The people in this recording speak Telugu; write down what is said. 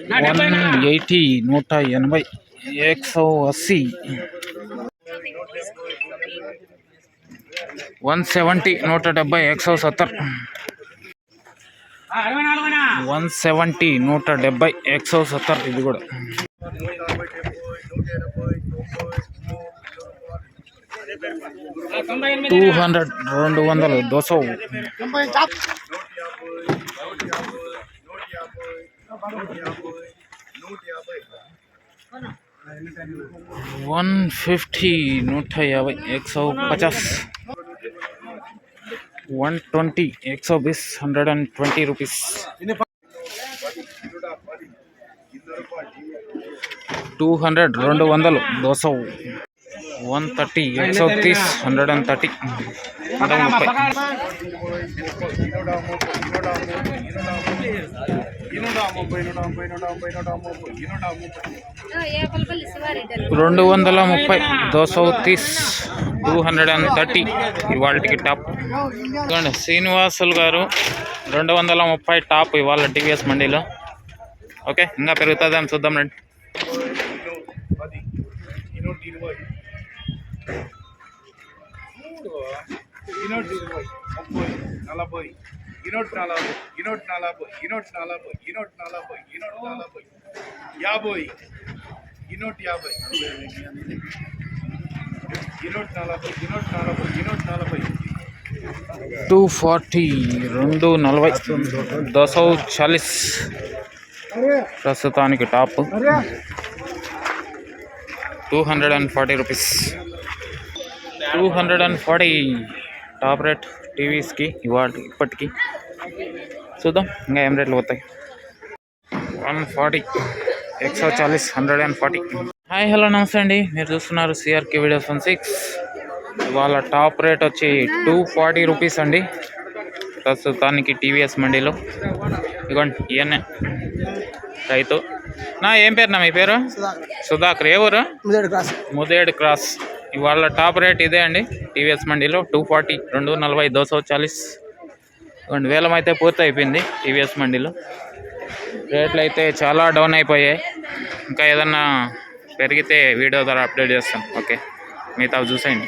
180 180 180 170 170 170 170 170 170 ఇది కూడా 200 200 200 150 150 150 120 120 120 rupees 200 200 200 130 130 130 230 230 ఇవాళకి టాప్ శ్రీనివాసులు గారు 230 టాప్ ఇవాళ టీవీఎస్ మండీలో. ఓకే, ఇంకా పెరుగుతుందని చూద్దాం రండి. टू 40 240 240 ప్రస్తుతానికి టాప్ 240 రూపీస్ 240 టాప్ రేట్ టీవీస్కి ఇప్పటికి. చూద్దాం ఇంకా ఏం రేట్లు పోతాయి. 140 140 140. హాయ్ హలో నమస్తే అండి, మీరు చూస్తున్నారు సిఆర్కే వీడియోస్ 16. ఇవాళ టాప్ రేట్ వచ్చి 240 రూపీస్ అండి ప్రస్తుతానికి టీవీఎస్ మండీలో. ఇదిగోండి ఇవన్నీ రైతు. నా ఏం పేరు నా మీ పేరు? సుధాకర్. ఏ ఊరు? ముదేడ్ క్రాస్. ఇవాళ టాప్ రేట్ ఇదే అండి టీవీఎస్ మండీలో 240 240 240. ఇవ్వండి వేలం అయితే పూర్తి అయిపోయింది టీవీఎస్ మండీలో. రేట్లు అయితే చాలా డౌన్ అయిపోయాయి. ఇంకా ఏదన్నా పెరిగితే వీడియో ద్వారా అప్డేట్ చేస్తాం. ఓకే, మిగతా చూసేయండి.